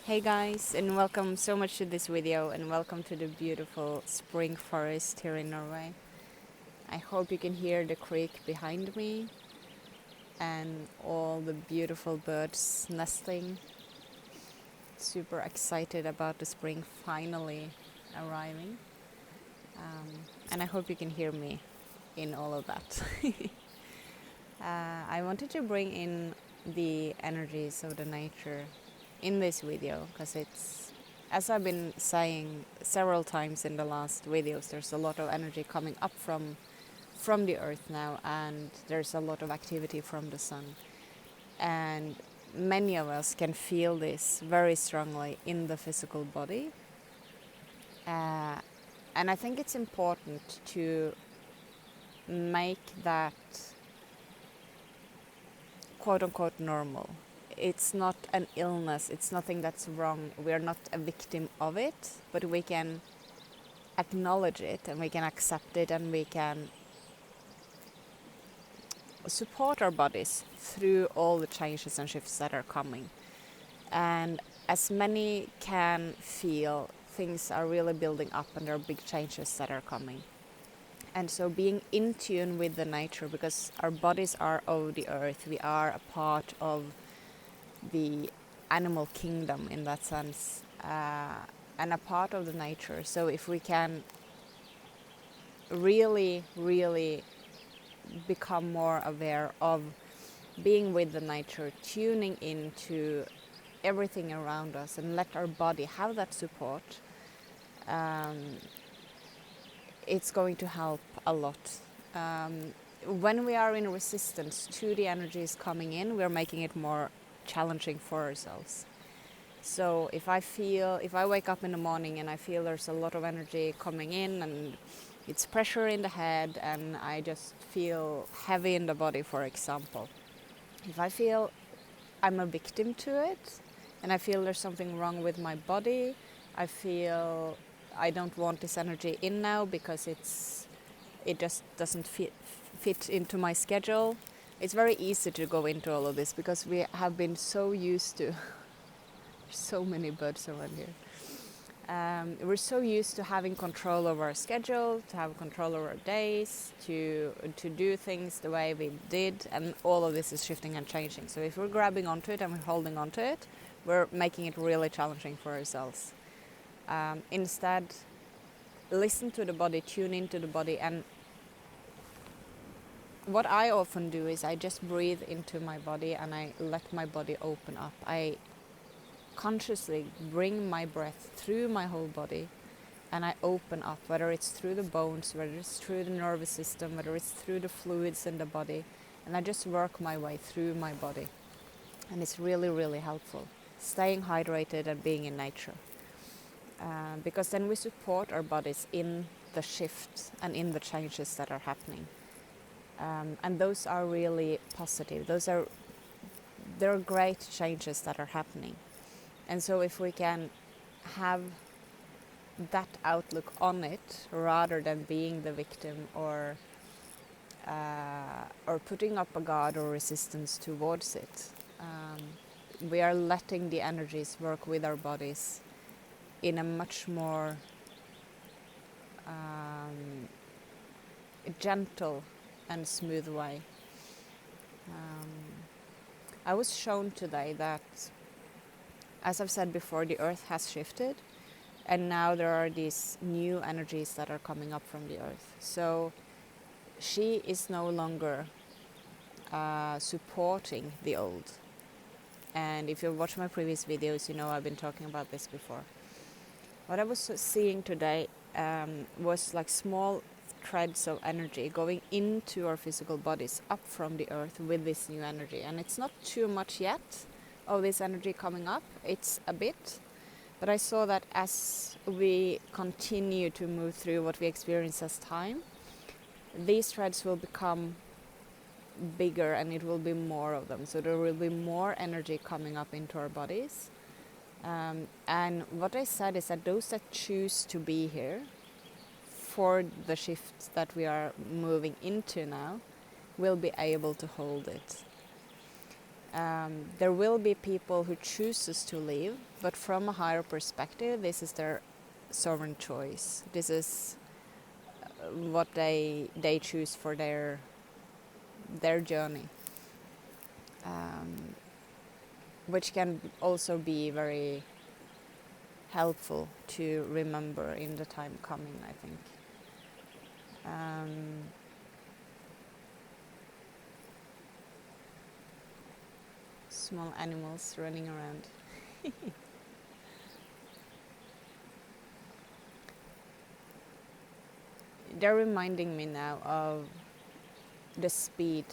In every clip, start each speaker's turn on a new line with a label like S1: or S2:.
S1: Hey guys, and welcome so much to this video, and welcome to the beautiful spring forest here in Norway. I hope you can hear the creek behind me and all the beautiful birds nesting. Super excited about the spring finally arriving. And I hope you can hear me in all of that. I wanted to bring in the energies of the nature in this video because it's, as I've been saying several times in the last videos, there's a lot of energy coming up from the earth now, and there's a lot of activity from the sun, and many of us can feel this very strongly in the physical body. And I think it's important to make that quote unquote normal. It's not an illness, it's nothing that's wrong. We're not a victim of it, but we can acknowledge it and we can accept it and we can support our bodies through all the changes and shifts that are coming. And as many can feel, things are really building up and there are big changes that are coming. And so being in tune with the nature, because our bodies are of the earth, we are a part of the animal kingdom in that sense, and a part of the nature. So if we can really, really become more aware of being with the nature, tuning into everything around us and let our body have that support, it's going to help a lot. When we are in resistance to the energies coming in, we're making it more challenging for ourselves. So if I wake up in the morning and I feel there's a lot of energy coming in and it's pressure in the head and I just feel heavy in the body, for example, if I feel I'm a victim to it and I feel there's something wrong with my body, I feel I don't want this energy in now because it just doesn't fit into my schedule. It's very easy to go into all of this because we have been so used to so many birds around here. We're so used to having control over our schedule, to have control over our days, to do things the way we did, and all of this is shifting and changing. So if we're grabbing onto it and we're holding onto it, we're making it really challenging for ourselves. Instead, listen to the body, tune into the body, and what I often do is I just breathe into my body and I let my body open up. I consciously bring my breath through my whole body and I open up, whether it's through the bones, whether it's through the nervous system, whether it's through the fluids in the body, and I just work my way through my body. And it's really, really helpful, staying hydrated and being in nature. Because then we support our bodies in the shifts and in the changes that are happening. And those are really positive. There are great changes that are happening. And so if we can have that outlook on it rather than being the victim or putting up a guard or resistance towards it, we are letting the energies work with our bodies in a much more gentle and smooth way. I was shown today that, as I've said before, the earth has shifted and now there are these new energies that are coming up from the earth. So she is no longer supporting the old. And if you've watched my previous videos, you know I've been talking about this before. What I was seeing today was like small threads of energy going into our physical bodies up from the earth with this new energy. And it's not too much yet of this energy coming up, it's a bit. But I saw that as we continue to move through what we experience as time, these threads will become bigger and it will be more of them. So there will be more energy coming up into our bodies. And what I said is that those that choose to be here for the shift that we are moving into now will be able to hold it. There will be people who chooses to leave, but from a higher perspective, this is their sovereign choice. This is what they choose for their journey, which can also be very helpful to remember in the time coming, I think. Small animals running around. They're reminding me now of the speed,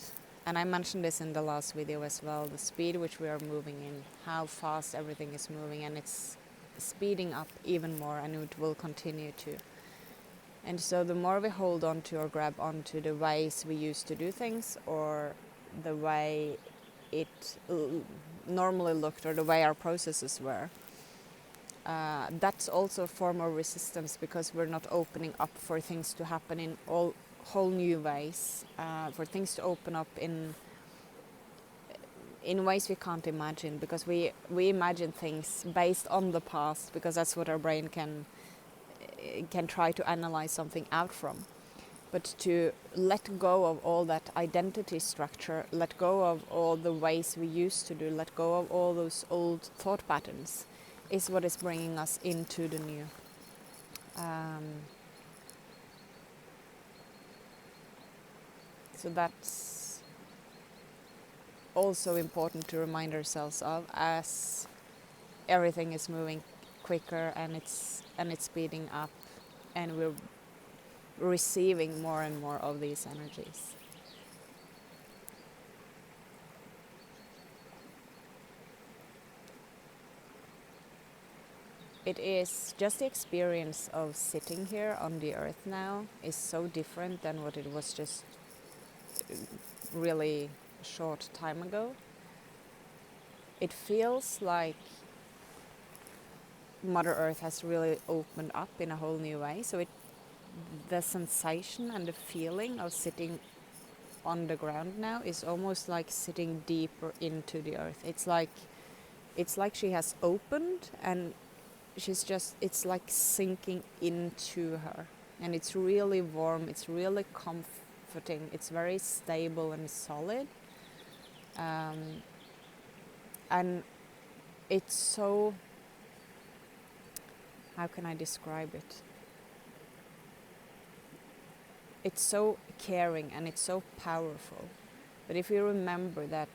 S1: and I mentioned this in the last video as well, the speed which we are moving in, how fast everything is moving, and it's speeding up even more, and it will continue to. And so the more we hold on to or grab onto the ways we used to do things, or the way it normally looked, or the way our processes were, that's also a form of resistance, because we're not opening up for things to happen in all whole new ways, for things to open up in ways we can't imagine, because we imagine things based on the past, because that's what our brain can try to analyze something out from. But to let go of all that identity structure, let go of all the ways we used to do, let go of all those old thought patterns, is what is bringing us into the new. So that's also important to remind ourselves of, as everything is moving quicker and it's speeding up, and we're receiving more and more of these energies. It is just the experience of sitting here on the earth now is so different than what it was just really short time ago. It feels like Mother Earth has really opened up in a whole new way. So the sensation and the feeling of sitting on the ground now is almost like sitting deeper into the earth. It's like she has opened, and it's like sinking into her, and it's really warm, it's really comforting, it's very stable and solid, and it's so, how can I describe it? It's so caring and it's so powerful. But if you remember that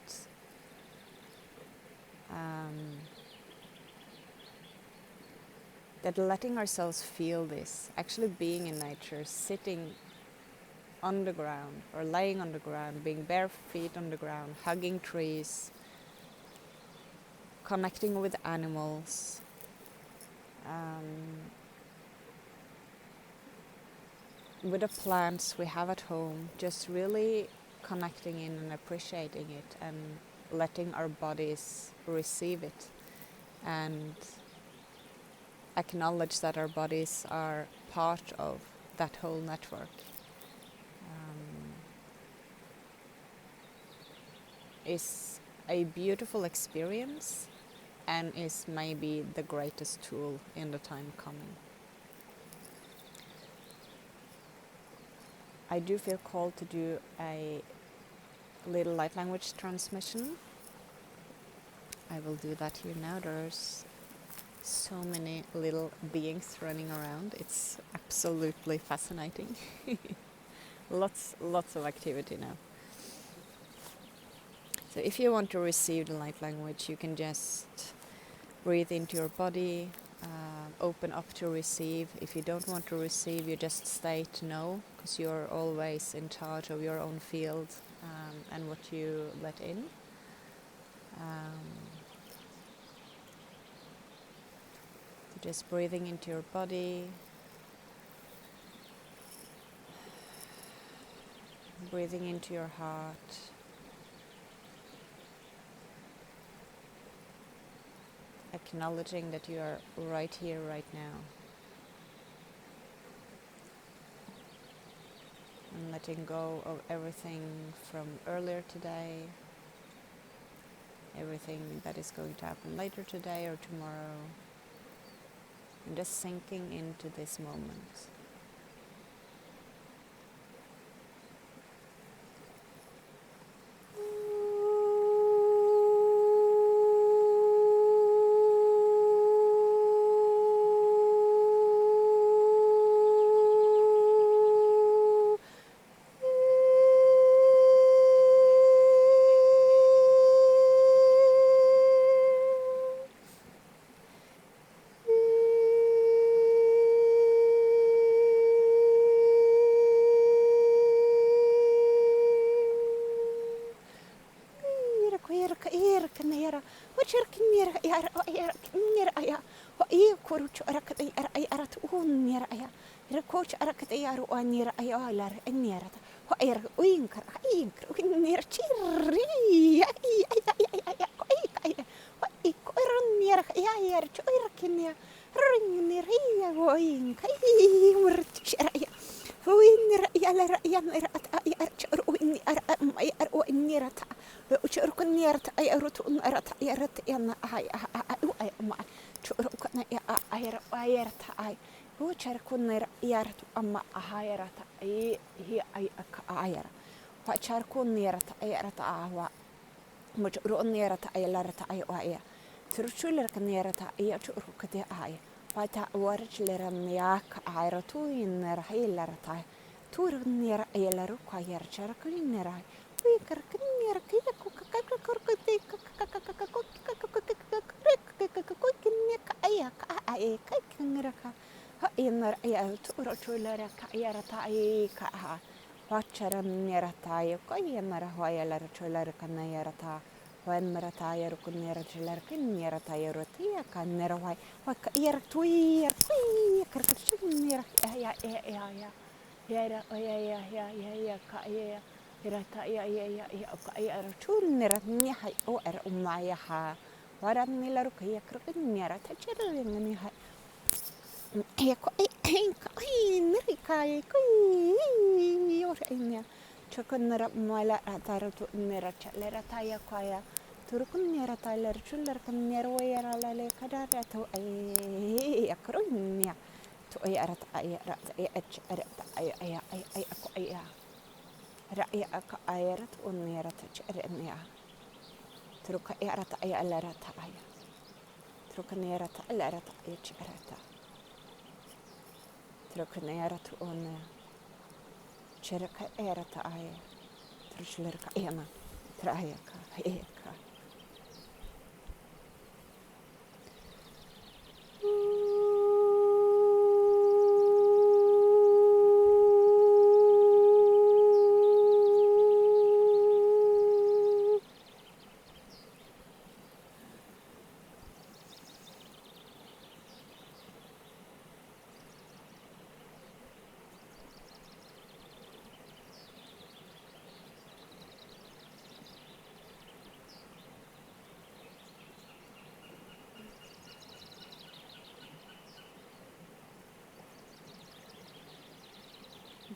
S1: that letting ourselves feel this, actually being in nature, sitting on the ground or laying on the ground, being bare feet on the ground, hugging trees, connecting with animals, with the plants we have at home, just really connecting in and appreciating it, and letting our bodies receive it, and acknowledge that our bodies are part of that whole network, is a beautiful experience, and is maybe the greatest tool in the time coming. I do feel called to do a little light language transmission. I will do that here now. There's so many little beings running around. It's absolutely fascinating. Lots of activity now. So if you want to receive the light language, you can just breathe into your body, open up to receive. If you don't want to receive, you just stay to know, because you're always in charge of your own field, and what you let in. Just breathing into your body, breathing into your heart, acknowledging that you are right here, right now, and letting go of everything from earlier today, everything that is going to happen later today or tomorrow, and just sinking into this moment.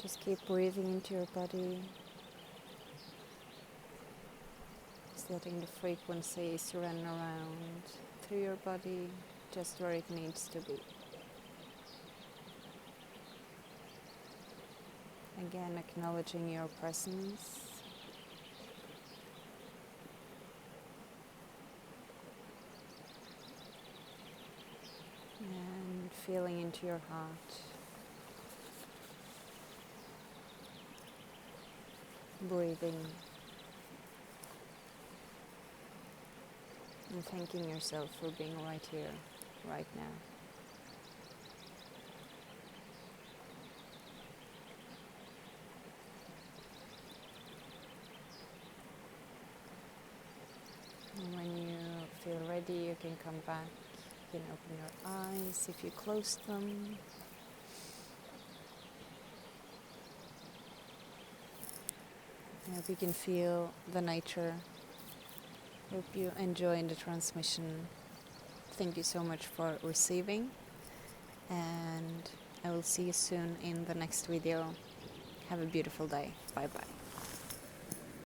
S1: Just keep breathing into your body, just letting the frequencies run around through your body just where it needs to be. Again, acknowledging your presence. And feeling into your heart. Breathing. And thanking yourself for being right here, right now. And when you feel ready, you can come back. You can open your eyes if you closed them. I hope you can feel the nature. Hope you enjoyed the transmission. Thank you so much for receiving, and I will see you soon in the next video. Have a beautiful day. Bye bye.